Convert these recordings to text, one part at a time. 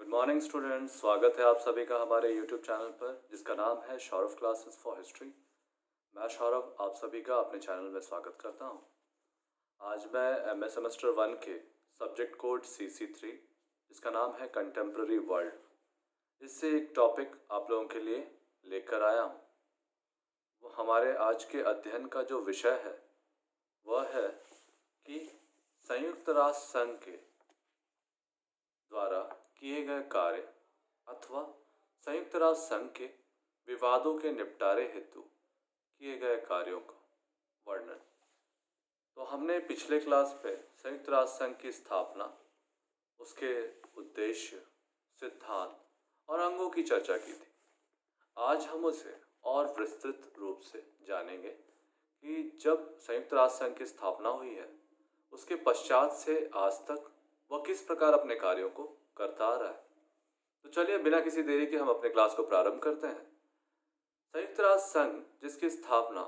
Good morning students, स्वागत है आप सभी का हमारे यूट्यूब चैनल पर जिसका नाम है सौरभ क्लासेस फॉर हिस्ट्री। मैं सौरभ आप सभी का अपने चैनल में स्वागत करता हूं। आज मैं एमए सेमेस्टर 1 के सब्जेक्ट कोड CC3 जिसका नाम है कंटेम्प्रेरी वर्ल्ड, इससे एक टॉपिक आप लोगों के लिए लेकर आया हूं। वो हमारे आज के अध्ययन का जो विषय है वह है कि संयुक्त राष्ट्र संघ के द्वारा किए गए कार्य अथवा संयुक्त राष्ट्र संघ के विवादों के निपटारे हेतु किए गए कार्यों का वर्णन। तो हमने पिछले क्लास पे संयुक्त राष्ट्र संघ की स्थापना, उसके उद्देश्य, सिद्धांत और अंगों की चर्चा की थी। आज हम उसे और विस्तृत रूप से जानेंगे कि जब संयुक्त राष्ट्र संघ की स्थापना हुई है उसके पश्चात से आज तक वह किस प्रकार अपने कार्यों को करता आ रहा है। तो चलिए बिना किसी देरी के हम अपने क्लास को प्रारंभ करते हैं। संयुक्त राष्ट्र संघ जिसकी स्थापना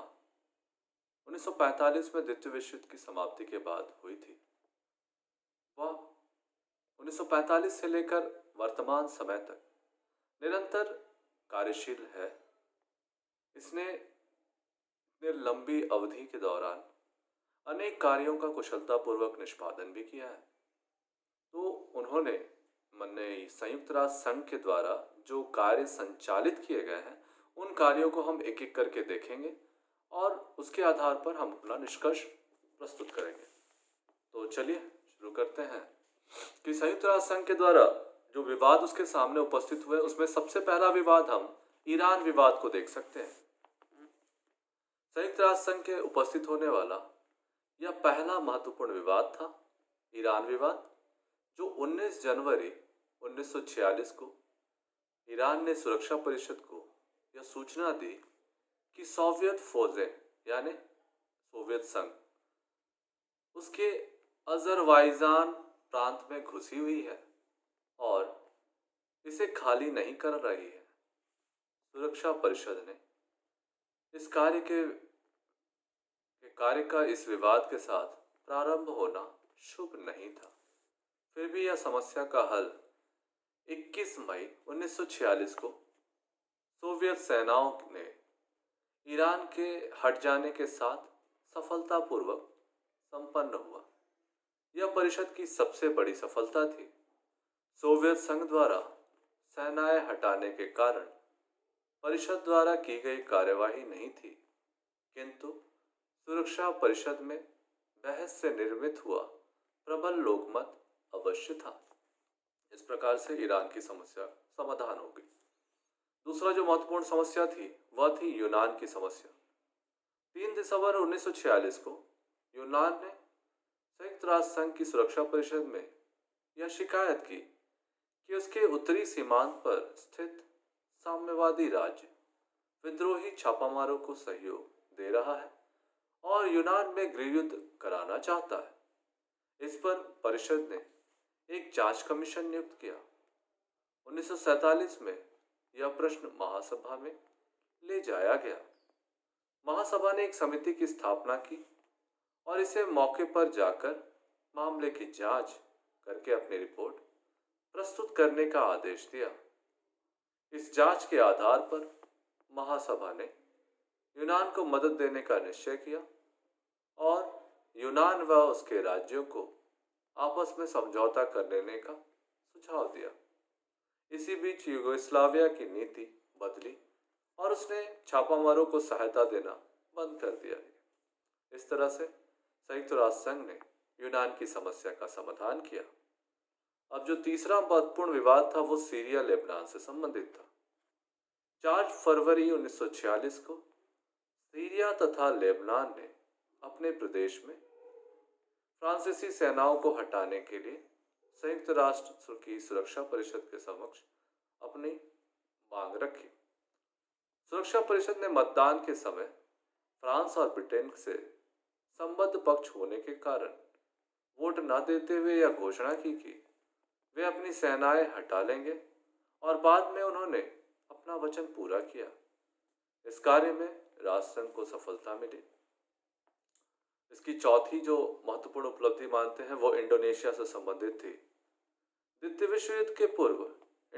1945 में द्वितीय विश्व युद्ध की समाप्ति के बाद हुई थी, वह 1945 से लेकर वर्तमान समय तक निरंतर कार्यशील है। इसने इतने लंबी अवधि के दौरान अनेक कार्यों का कुशलतापूर्वक निष्पादन भी किया है। तो उन्होंने संयुक्त राष्ट्र संघ के द्वारा जो कार्य संचालित किए गए हैं उन कार्यों को हम एक एक करके देखेंगे और उसके आधार पर हम अपना निष्कर्ष प्रस्तुत करेंगे। तो चलिए शुरू करते हैं कि संयुक्त राष्ट्र संघ के द्वारा जो विवाद उसके सामने उपस्थित हुए उसमें सबसे पहला विवाद हम ईरान विवाद को देख सकते हैं। संयुक्त राष्ट्र संघ के उपस्थित होने वाला यह पहला महत्वपूर्ण विवाद था ईरान विवाद, जो 19 जनवरी 1946 को ईरान ने सुरक्षा परिषद को यह सूचना दी कि सोवियत फौजें यानी सोवियत संघ उसके अजरबैजान प्रांत में घुसी हुई है और इसे खाली नहीं कर रही है। सुरक्षा परिषद ने इस कार्य का इस विवाद के साथ प्रारंभ होना शुभ नहीं था। फिर भी यह समस्या का हल 21 मई 1946 को सोवियत सेनाओं ने ईरान के हट जाने के साथ सफलतापूर्वक संपन्न हुआ। यह परिषद की सबसे बड़ी सफलता थी। सोवियत संघ द्वारा सेनाएं हटाने के कारण परिषद द्वारा की गई कार्यवाही नहीं थी, किंतु सुरक्षा परिषद में बहस से निर्मित हुआ प्रबल लोकमत अवश्य था। इस प्रकार से ईरान की समस्या समाधान हो गई। दूसरा जो महत्वपूर्ण समस्या थी वह थी यूनान की समस्या। 3 दिसंबर 1946 को यूनान ने संयुक्त राष्ट्र संघ की सुरक्षा परिषद में यह शिकायत की कि उसके उत्तरी सीमांत पर स्थित साम्यवादी राज्य विद्रोही छापामारों को सहयोग दे रहा है और यूनान में गृहयुद्ध कराना चाहता है। इस पर परिषद ने एक जांच कमीशन नियुक्त किया। 1947 में यह प्रश्न महासभा में ले जाया गया। महासभा ने एक समिति की स्थापना की और इसे मौके पर जाकर मामले की जांच करके अपनी रिपोर्ट प्रस्तुत करने का आदेश दिया। इस जांच के आधार पर महासभा ने यूनान को मदद देने का निश्चय किया और यूनान व उसके राज्यों को आपस में समझौता कर लेने का सुझाव दिया। इसी बीच यूगोस्लाविया की नीति बदली और उसने छापामारों को सहायता देना बंद कर दिया। इस तरह से संयुक्त राष्ट्र संघ ने यूनान की समस्या का समाधान किया। अब जो तीसरा महत्वपूर्ण विवाद था वो सीरिया लेबनान से संबंधित था। 4 फरवरी 1946 को सीरिया तथा लेबनान ने अपने प्रदेश में फ्रांसीसी सेनाओं को हटाने के लिए संयुक्त राष्ट्र की सुरक्षा परिषद के समक्ष अपनी मांग रखी। सुरक्षा परिषद ने मतदान के समय फ्रांस और ब्रिटेन से संबद्ध पक्ष होने के कारण वोट न देते हुए यह घोषणा की कि वे अपनी सेनाएं हटा लेंगे और बाद में उन्होंने अपना वचन पूरा किया। इस कार्य में राष्ट्रसंघ को सफलता मिली। इसकी चौथी जो महत्वपूर्ण उपलब्धि मानते हैं वो इंडोनेशिया से संबंधित थी। द्वितीय विश्व युद्ध के पूर्व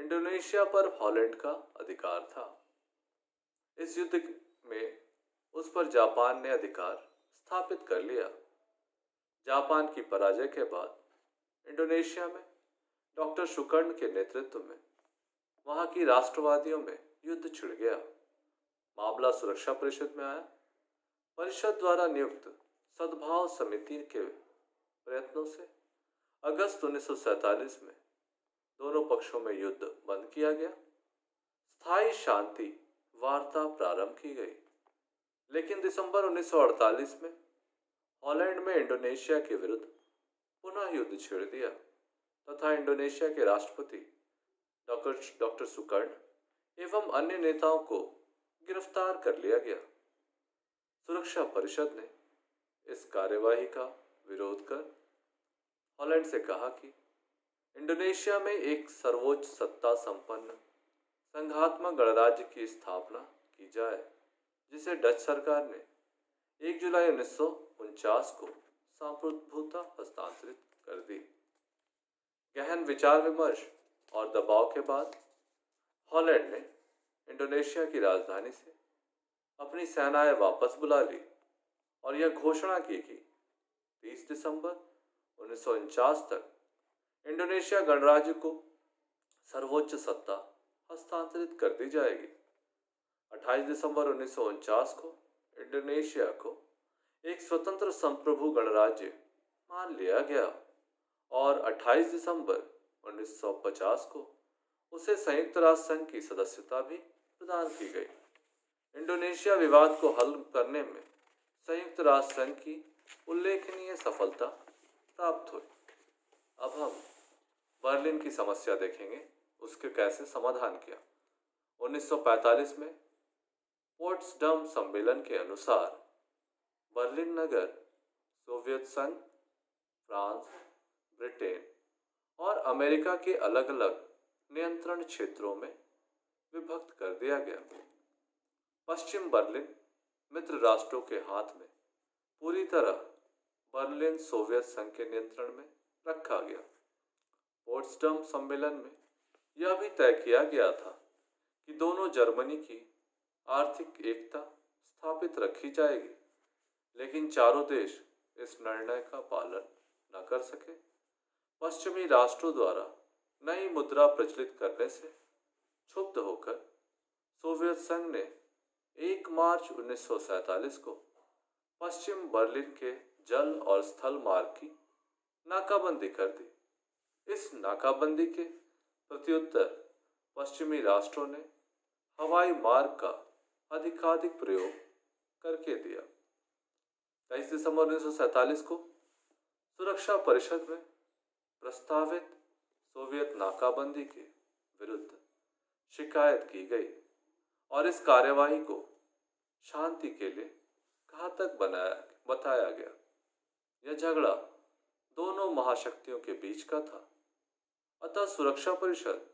इंडोनेशिया पर हॉलैंड का अधिकार था। इस युद्ध में उस पर जापान ने अधिकार स्थापित कर लिया। जापान की पराजय के बाद इंडोनेशिया में डॉक्टर शुकर्न के नेतृत्व में वहां की राष्ट्रवादियों में युद्ध छिड़ गया। मामला सुरक्षा परिषद में आया। परिषद द्वारा नियुक्त सद्भाव समिति के प्रयत्नों से अगस्त 1947 में दोनों पक्षों में युद्ध बंद किया गया। स्थायी शांति वार्ता प्रारंभ की गई, लेकिन दिसंबर 1948 में हॉलैंड में इंडोनेशिया के विरुद्ध पुनः युद्ध छेड़ दिया तथा इंडोनेशिया के राष्ट्रपति डॉक्टर सुकर्न एवं अन्य नेताओं को गिरफ्तार कर लिया गया। सुरक्षा परिषद ने इस कार्यवाही का विरोध कर हॉलैंड से कहा कि इंडोनेशिया में एक सर्वोच्च सत्ता संपन्न संघात्मक गणराज्य की स्थापना की जाए, जिसे डच सरकार ने 1 जुलाई 1949 को सार्वभौमता हस्तांतरित कर दी। गहन विचार विमर्श और दबाव के बाद हॉलैंड ने इंडोनेशिया की राजधानी से अपनी सेनाएं वापस बुला ली और यह घोषणा की कि 30 दिसंबर 1949 तक इंडोनेशिया गणराज्य को सर्वोच्च सत्ता हस्तांतरित कर दी जाएगी। 28 दिसंबर 1949 को इंडोनेशिया को एक स्वतंत्र संप्रभु गणराज्य मान लिया गया और 28 दिसंबर 1950 को उसे संयुक्त राष्ट्र संघ की सदस्यता भी प्रदान की गई। इंडोनेशिया विवाद को हल करने में संयुक्त राष्ट्र संघ की उल्लेखनीय सफलता प्राप्त हुई। अब हम बर्लिन की समस्या देखेंगे, उसके कैसे समाधान किया। 1945 में पोट्सडम सम्मेलन के अनुसार बर्लिन नगर सोवियत संघ, फ्रांस, ब्रिटेन और अमेरिका के अलग अलग नियंत्रण क्षेत्रों में विभक्त कर दिया गया। पश्चिम बर्लिन मित्र राष्ट्रों के हाथ में पूरी तरह बर्लिन सोवियत संघ के नियंत्रण में रखा गया। पोट्सडम सम्मेलन में यह भी तय किया गया था कि दोनों जर्मनी की आर्थिक एकता स्थापित रखी जाएगी, लेकिन चारों देश इस निर्णय का पालन न कर सके। पश्चिमी राष्ट्रों द्वारा नई मुद्रा प्रचलित करने से क्षुब्ध होकर सोवियत संघ ने 1 मार्च 1947 को पश्चिम बर्लिन के जल और स्थल मार्ग की नाकाबंदी कर दी। इस नाकाबंदी के प्रत्युत्तर पश्चिमी राष्ट्रों ने हवाई मार्ग का अधिकाधिक प्रयोग करके दिया। 23 दिसंबर 1947 को सुरक्षा परिषद में प्रस्तावित सोवियत नाकाबंदी के विरुद्ध शिकायत की गई और इस कार्यवाही को शांति के लिए घातक बताया गया। यह झगड़ा दोनों महाशक्तियों के बीच का था, अतः सुरक्षा परिषद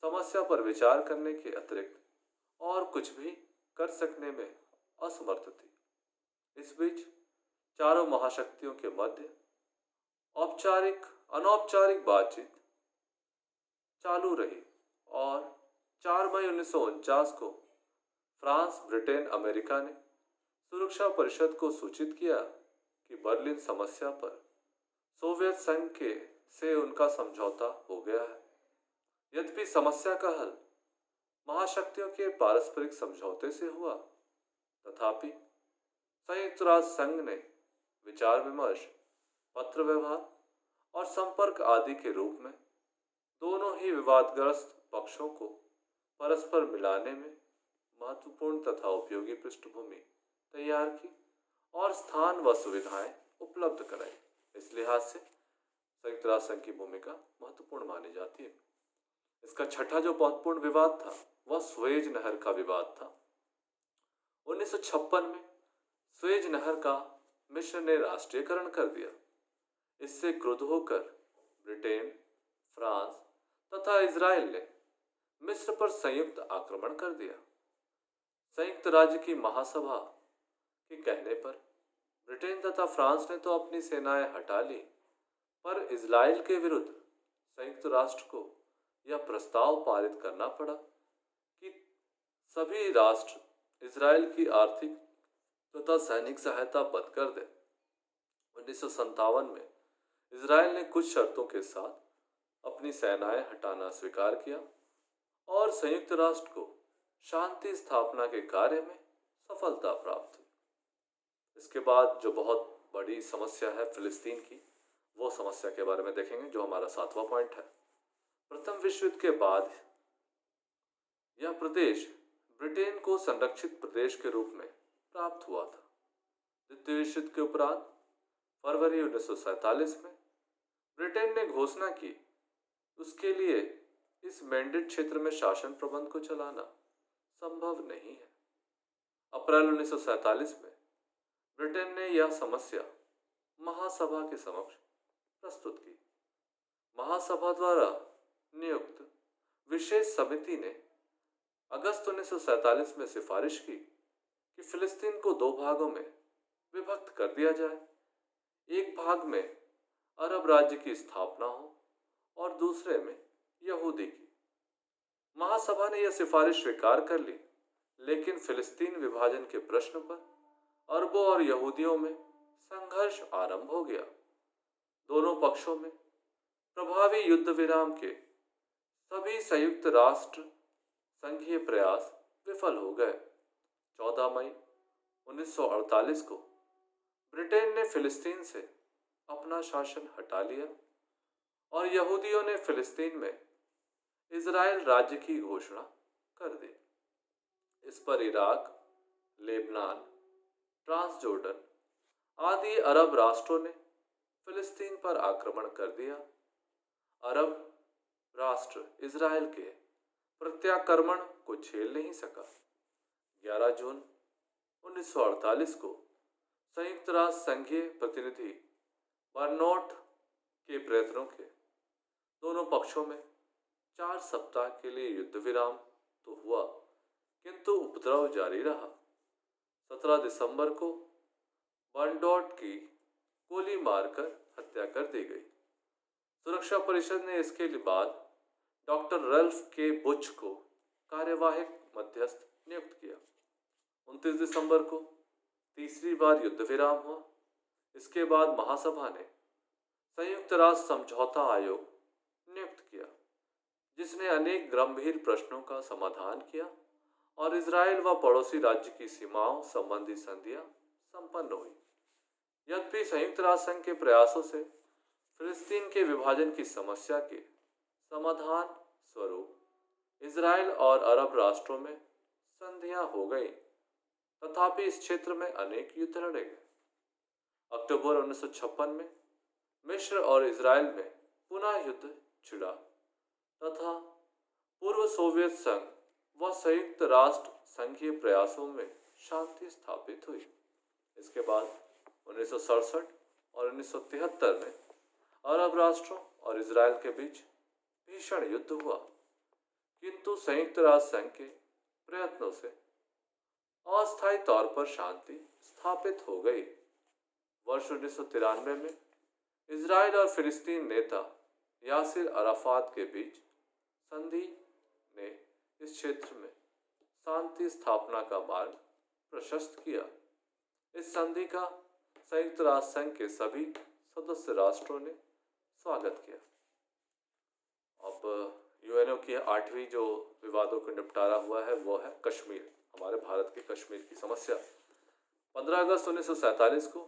समस्या पर विचार करने के अतिरिक्त और कुछ भी कर सकने में असमर्थ थी। इस बीच चारों महाशक्तियों के मध्य औपचारिक अनौपचारिक बातचीत चालू रही और 4 मई 1949 को फ्रांस, ब्रिटेन, अमेरिका ने सुरक्षा परिषद को सूचित किया कि बर्लिन समस्या पर सोवियत संघ के से उनका समझौता हो गया है। यद्यपि समस्या का हल महाशक्तियों के पारस्परिक समझौते से हुआ, तथापि संयुक्त राष्ट्र संघ ने विचार विमर्श, पत्र व्यवहार और संपर्क आदि के रूप में दोनों ही विवादग्रस्त पक्षों को परस्पर मिलाने में महत्वपूर्ण तथा उपयोगी पृष्ठभूमि तैयार की और स्थान व सुविधाएं उपलब्ध कराई। इस लिहाज से संयुक्त राष्ट्र संघ की भूमिका महत्वपूर्ण मानी जाती है। इसका छठा जो महत्वपूर्ण विवाद था वह सुएज नहर का विवाद था। 1956 में सुएज नहर का मिस्र ने राष्ट्रीयकरण कर दिया। इससे क्रुद्ध होकर ब्रिटेन, फ्रांस तथा इजराइल ने मिस्र पर संयुक्त आक्रमण कर दिया। संयुक्त राज्य की महासभा के कहने पर ब्रिटेन तथा फ्रांस ने तो अपनी सेनाएं हटा ली, पर इजराइल के विरुद्ध संयुक्त राष्ट्र को यह प्रस्ताव पारित करना पड़ा कि सभी राष्ट्र इजराइल की आर्थिक तथा सैनिक सहायता बंद कर दें। 1957 में इजराइल ने कुछ शर्तों के साथ अपनी सेनाएं हटाना स्वीकार किया और संयुक्त राष्ट्र को शांति स्थापना के कार्य में सफलता प्राप्त हुई। इसके बाद जो बहुत बड़ी समस्या है फिलिस्तीन की, वो समस्या के बारे में देखेंगे, जो हमारा 7वां पॉइंट है। प्रथम विश्व युद्ध के बाद यह प्रदेश ब्रिटेन को संरक्षित प्रदेश के रूप में प्राप्त हुआ था। द्वितीय विश्व युद्ध के उपरांत फरवरी 1947 में ब्रिटेन ने घोषणा की उसके लिए इस मैंडेट क्षेत्र में शासन प्रबंध को चलाना संभव नहीं है। अप्रैल 1947 में ब्रिटेन ने यह समस्या महासभा के समक्ष प्रस्तुत की। महासभा द्वारा नियुक्त विशेष समिति ने अगस्त 1947 में सिफारिश की कि फिलिस्तीन को 2 भागों में विभक्त कर दिया जाए। एक भाग में अरब राज्य की स्थापना हो और दूसरे में यहूदी की। महासभा ने यह सिफारिश स्वीकार कर ली, लेकिन फिलिस्तीन विभाजन के प्रश्न पर अरबों और यहूदियों में संघर्ष आरंभ हो गया। दोनों पक्षों में प्रभावी युद्ध विराम के सभी संयुक्त राष्ट्र संघीय प्रयास विफल हो गए। 14 मई 1948 को ब्रिटेन ने फिलिस्तीन से अपना शासन हटा लिया और यहूदियों ने फिलिस्तीन में इजराइल राज्य की घोषणा कर दी। इस पर इराक, लेबनान, ट्रांसजोर्डन आदि अरब राष्ट्रों ने फिलिस्तीन पर आक्रमण कर दिया। अरब राष्ट्र इजराइल के प्रत्याक्रमण को झेल नहीं सका। 11 जून 1948 को संयुक्त राष्ट्र संघीय प्रतिनिधि बर्नौट के प्रयत्नों के दोनों पक्षों में 4 सप्ताह के लिए युद्ध विराम तो हुआ, किंतु उपद्रव जारी रहा। 17 दिसंबर को बर्नौट की गोली मारकर हत्या कर दी गई। सुरक्षा परिषद ने इसके बाद डॉक्टर रल्फ के बुच को कार्यवाहक मध्यस्थ नियुक्त किया। 29 दिसंबर को तीसरी बार युद्ध विराम हुआ। इसके बाद महासभा ने संयुक्त राष्ट्र समझौता आयोग नियुक्त किया, जिसने अनेक गंभीर प्रश्नों का समाधान किया और इजराइल व पड़ोसी राज्य की सीमाओं संबंधी संधियां संपन्न हुई। यद्यपि संयुक्त राष्ट्र संघ के प्रयासों से फिलिस्तीन के विभाजन की समस्या के समाधान स्वरूप इजराइल और अरब राष्ट्रों में संधियां हो गई, तथापि इस क्षेत्र में अनेक युद्ध लड़े गए। अक्टूबर 1956 में मिस्र और इजराइल में पुनः युद्ध छिड़ा तथा पूर्व सोवियत संघ व संयुक्त राष्ट्र संघीय प्रयासों में शांति स्थापित हुई। इसके बाद 1967 और 1973 में अरब राष्ट्रों और इजराइल के बीच भीषण युद्ध हुआ, किंतु संयुक्त राष्ट्र संघ के प्रयत्नों से अस्थायी तौर पर शांति स्थापित हो गई। वर्ष 1993 में इजराइल और फिलिस्तीन नेता यासिर अराफात के बीच संधि ने इस क्षेत्र में शांति स्थापना का मार्ग प्रशस्त किया। इस संधि का संयुक्त राष्ट्र संघ के सभी सदस्य राष्ट्रों ने स्वागत किया। अब यूएनओ की 8वीं जो विवादों का निपटारा हुआ है वो है कश्मीर, हमारे भारत के कश्मीर की समस्या। 15 अगस्त 1947 को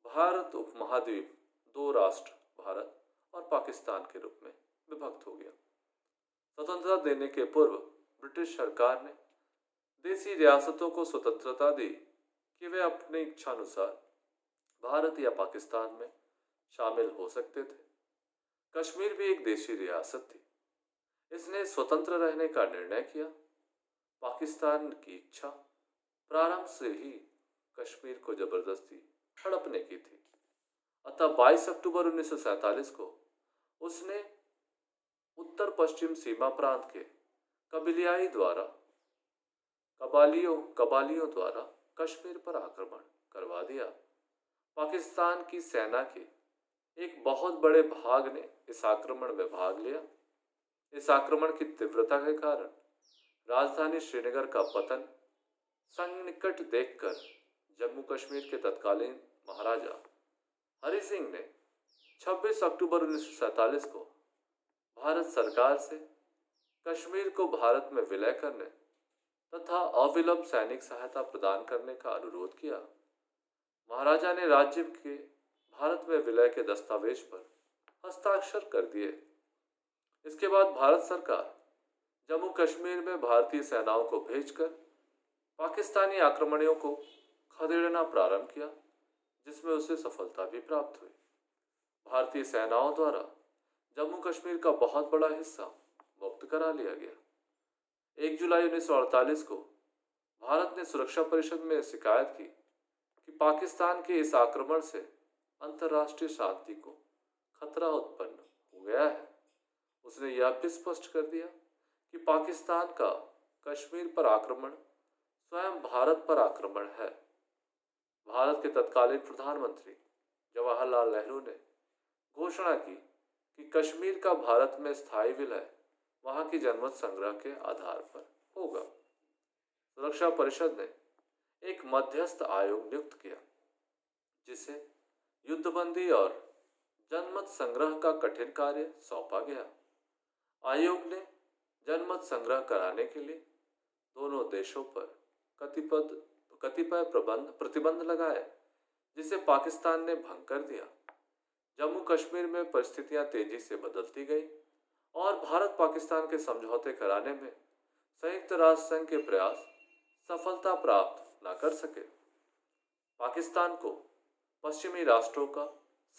भारत उपमहाद्वीप 2 राष्ट्र भारत और पाकिस्तान के रूप में विभक्त हो गया। स्वतंत्रता देने के पूर्व ब्रिटिश सरकार ने देसी रियासतों को स्वतंत्रता दी कि वे अपनी इच्छानुसार भारत या पाकिस्तान में शामिल हो सकते थे। कश्मीर भी एक देशी रियासत थी। इसने स्वतंत्र रहने का निर्णय किया। पाकिस्तान की इच्छा प्रारंभ से ही कश्मीर को जबरदस्ती हड़पने की थी। अतः 22 अक्टूबर 1947 को उसने उत्तर पश्चिम सीमा प्रांत के कबालियों द्वारा कश्मीर पर आक्रमण करवा दिया। पाकिस्तान की सेना के एक बहुत बड़े भाग ने इस आक्रमण में भाग लिया। इस आक्रमण की तीव्रता के कारण राजधानी श्रीनगर का पतन संकट देखकर जम्मू कश्मीर के तत्कालीन महाराजा हरि सिंह ने 26 अक्टूबर 1947 को भारत सरकार से कश्मीर को भारत में विलय करने तथा अविलंब सैनिक सहायता प्रदान करने का अनुरोध किया। महाराजा ने राज्य के भारत में विलय के दस्तावेज पर हस्ताक्षर कर दिए। इसके बाद भारत सरकार जम्मू कश्मीर में भारतीय सेनाओं को भेजकर पाकिस्तानी आक्रमणियों को खदेड़ना प्रारंभ किया, जिसमें उसे सफलता भी प्राप्त हुई। भारतीय सेनाओं द्वारा जम्मू कश्मीर का बहुत बड़ा हिस्सा मुक्त करा लिया गया। 1 जुलाई 1948 को भारत ने सुरक्षा परिषद में शिकायत की कि पाकिस्तान के इस आक्रमण से अंतर्राष्ट्रीय शांति को खतरा उत्पन्न हो गया है। उसने यह भी स्पष्ट कर दिया कि पाकिस्तान का कश्मीर पर आक्रमण स्वयं भारत पर आक्रमण है। भारत के तत्कालीन प्रधानमंत्री जवाहरलाल नेहरू ने घोषणा की कि कश्मीर का भारत में स्थायी विलय वहां की जनमत संग्रह के आधार पर होगा। सुरक्षा परिषद ने एक मध्यस्थ आयोग नियुक्त किया, जिसे युद्धबंदी और जनमत संग्रह का कठिन कार्य सौंपा गया। आयोग ने जनमत संग्रह कराने के लिए दोनों देशों पर कतिपय प्रतिबंध लगाए, जिसे पाकिस्तान ने भंग कर दिया। जम्मू कश्मीर में परिस्थितियां तेजी से बदलती गई और भारत पाकिस्तान के समझौते कराने में संयुक्त राष्ट्र संघ के प्रयास सफलता प्राप्त न कर सके। पाकिस्तान को पश्चिमी राष्ट्रों का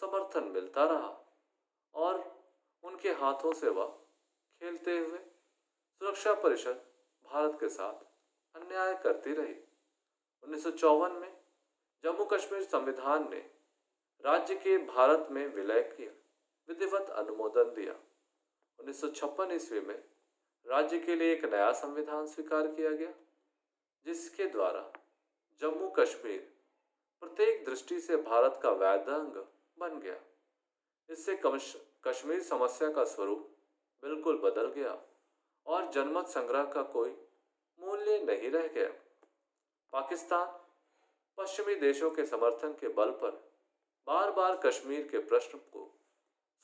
समर्थन मिलता रहा और उनके हाथों से वह खेलते हुए सुरक्षा परिषद भारत के साथ अन्याय करती रही। 1954 में जम्मू कश्मीर संविधान ने राज्य के भारत में विलय किया विधिवत अनुमोदन दिया। 1956 ईस्वी में राज्य के लिए एक नया संविधान स्वीकार किया गया, जिसके द्वारा जम्मू कश्मीर प्रत्येक दृष्टि से भारत का वैध अंग बन गया। इससे कश्मीर समस्या का स्वरूप बिल्कुल बदल गया और जनमत संग्रह का कोई मूल्य नहीं रह गया। पाकिस्तान पश्चिमी देशों के समर्थन के बल पर बार बार कश्मीर के प्रश्न को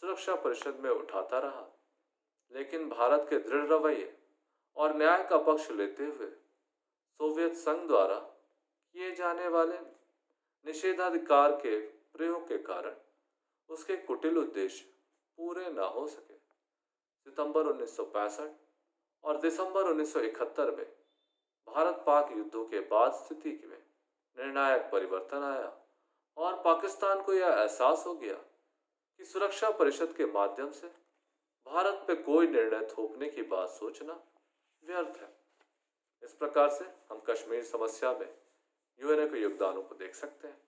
सुरक्षा परिषद में उठाता रहा, लेकिन भारत के दृढ़ रवैये और न्याय का पक्ष लेते हुए सोवियत संघ द्वारा किए जाने वाले निषेधाधिकार के प्रयोग के कारण उसके कुटिल उद्देश्य पूरे न हो सके। सितंबर 1965 और दिसंबर 1971 में भारत पाक युद्धों के बाद स्थिति में निर्णायक परिवर्तन आया और पाकिस्तान को यह एहसास हो गया कि सुरक्षा परिषद के माध्यम से भारत पे कोई निर्णय थोपने की बात सोचना व्यर्थ है। इस प्रकार से हम कश्मीर समस्या में यूएनओ के योगदानों को देख सकते हैं।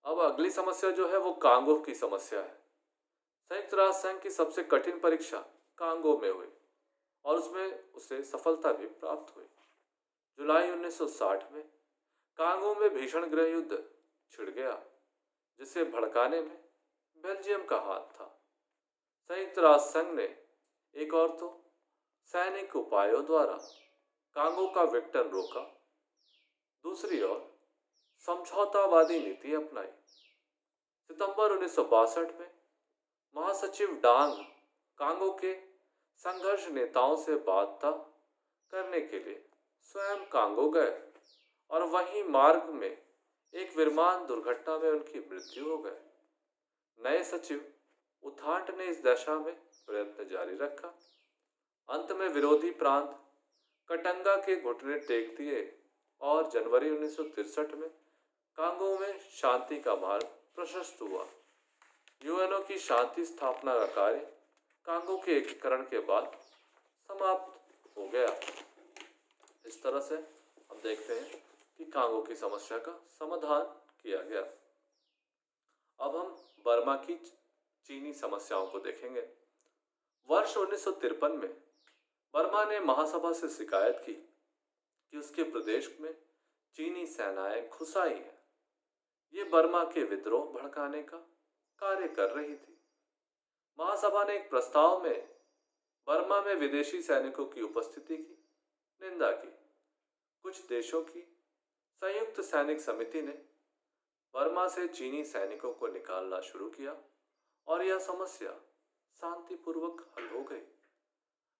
अब अगली समस्या जो है वो कांगो की समस्या है। संयुक्त राष्ट्र संघ की सबसे कठिन परीक्षा कांगो में हुई और उसमें उसे सफलता भी प्राप्त हुई। जुलाई 1960 में कांगो में भीषण गृह युद्ध छिड़ गया, जिसे भड़काने में बेल्जियम का हाथ था। संयुक्त राष्ट्र संघ ने एक और तो सैनिक उपायों द्वारा कांगो का विघटन रोका, दूसरी ओर समझौतावादी नीति अपनाई। सितंबर 1962 में महासचिव डांग कांगो के संघर्ष नेताओं से वार्ता करने के लिए स्वयं कांगो गए और वहीं मार्ग में एक विमान दुर्घटना में उनकी मृत्यु हो गई। नए सचिव उथांट ने इस दशा में प्रयत्न जारी रखा। अंत में विरोधी प्रांत कटंगा के घुटने टेक दिए और जनवरी 1963 में कांगो में शांति का मार्ग प्रशस्त हुआ। यूएनओ की शांति स्थापना का कार्य कांगो के एकीकरण के बाद समाप्त हो गया। इस तरह से हम देखते हैं कि कांगो की समस्या का समाधान किया गया। अब हम बर्मा की चीनी समस्याओं को देखेंगे। वर्ष 1953 में बर्मा ने महासभा से शिकायत की कि उसके प्रदेश में चीनी सेनाएं घुस आई हैं। ये बर्मा के विद्रोह भड़काने का कार्य कर रही थी। महासभा ने एक प्रस्ताव में बर्मा में विदेशी सैनिकों की उपस्थिति की निंदा की। कुछ देशों की संयुक्त सैनिक समिति ने बर्मा से चीनी सैनिकों को निकालना शुरू किया और यह समस्या शांतिपूर्वक हल हो गई।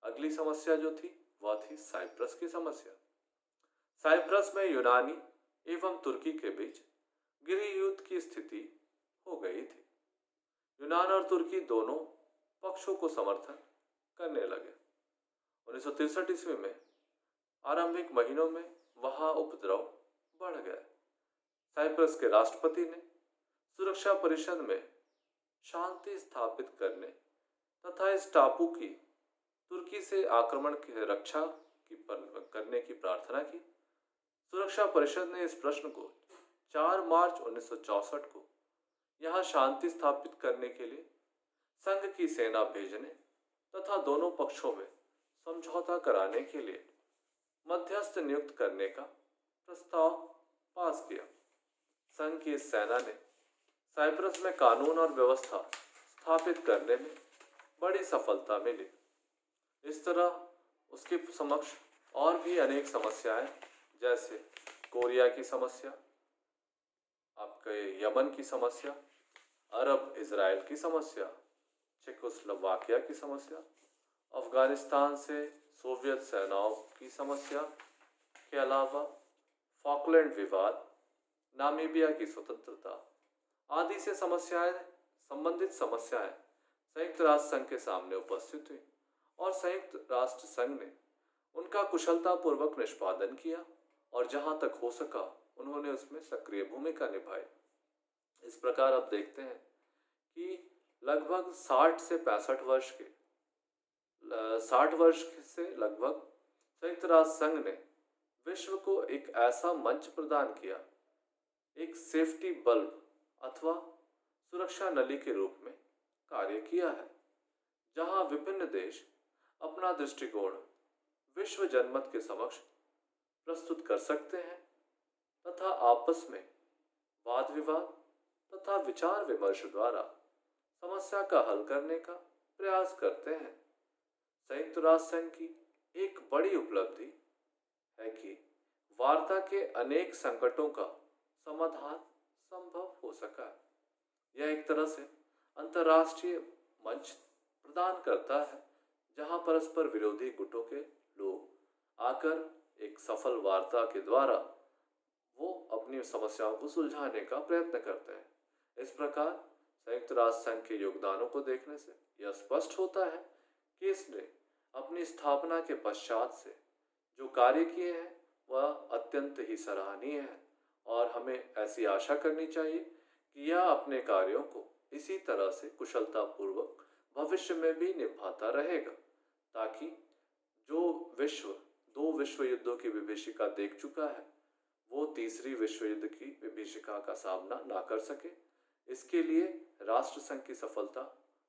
अगली समस्या जो थी वह थी साइप्रस की समस्या। साइप्रस में यूनानी एवं तुर्की के बीच गृह युद्ध की स्थिति हो गई थी। यूनान और तुर्की दोनों पक्षों को समर्थन करने लगे। 1963 ईस्वी में आरंभिक महीनों में वहां उपद्रव बढ़ गए। साइप्रस के राष्ट्रपति ने सुरक्षा परिषद में शांति स्थापित करने तथा इस टापू की तुर्की से आक्रमण की रक्षा करने की प्रार्थना की। सुरक्षा परिषद ने इस प्रश्न को 4 मार्च 1964 को यहां शांति स्थापित करने के लिए संघ की सेना भेजने तथा दोनों पक्षों में समझौता कराने के लिए मध्यस्थ नियुक्त करने का प्रस्ताव पास किया। संघ की इस सेना ने साइप्रस में कानून और व्यवस्था स्थापित करने में बड़ी सफलता मिली। इस तरह उसके समक्ष और भी अनेक समस्याएं, जैसे कोरिया की समस्या, आपके यमन की समस्या, अरब इजराइल की समस्या, चेकोस्लोवाकिया की समस्या, अफगानिस्तान से सोवियत सेनाओं की समस्या के अलावा फॉकलैंड विवाद, नामीबिया की स्वतंत्रता आदि से संबंधित समस्याएं संयुक्त राष्ट्र संघ के सामने उपस्थित हुई और संयुक्त राष्ट्र संघ ने उनका कुशलतापूर्वक निष्पादन किया और जहां तक हो सका उन्होंने उसमें सक्रिय भूमिका निभाई। इस प्रकार आप देखते हैं कि लगभग 60 से 65 वर्ष के 60 वर्ष से लगभग संयुक्त राष्ट्र संघ ने विश्व को एक ऐसा मंच प्रदान किया, एक सेफ्टी बल्ब अथवा सुरक्षा नली के रूप में कार्य किया है, जहां विभिन्न देश अपना दृष्टिकोण विश्व जनमत के समक्ष प्रस्तुत कर सकते हैं तथा आपस में वाद विवाद तथा विचार विमर्श द्वारा समस्या का हल करने का प्रयास करते हैं। संयुक्त राष्ट्र संघ की एक बड़ी उपलब्धि है कि वार्ता के अनेक संकटों का समाधान संभव हो सका है। यह एक तरह से अंतर्राष्ट्रीय मंच प्रदान करता है जहां परस्पर विरोधी गुटों के लोग आकर एक सफल वार्ता के द्वारा वो अपनी समस्याओं को सुलझाने का प्रयत्न करते हैं। इस प्रकार संयुक्त राष्ट्र संघ के योगदानों को देखने से यह स्पष्ट होता है कि इसने अपनी स्थापना के पश्चात से जो कार्य किए हैं वह अत्यंत ही सराहनीय है और हमें ऐसी आशा करनी चाहिए कि यह अपने कार्यों को इसी तरह से कुशलतापूर्वक भविष्य में भी निभाता रहेगा, ताकि जो विश्व 2 विश्व युद्धों की विभीषिका देख चुका है वो तीसरी विश्व युद्ध की विभीषिका का सामना ना कर सके। इसके लिए राष्ट्र संघ की सफलता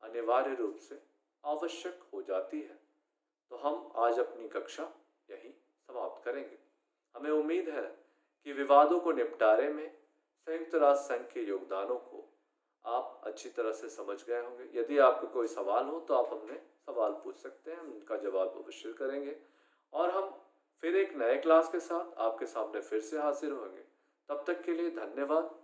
अनिवार्य रूप से आवश्यक हो जाती है। तो हम आज अपनी कक्षा यहीं समाप्त करेंगे। हमें उम्मीद है कि विवादों को निपटारे में संयुक्त राष्ट्र संघ के योगदानों को आप अच्छी तरह से समझ गए होंगे। यदि आपको कोई सवाल हो तो आप हमने सवाल पूछ सकते हैं, हम उनका जवाब अवश्य करेंगे और हम फिर एक नए क्लास के साथ आपके सामने फिर से हाजिर होंगे। तब तक के लिए धन्यवाद।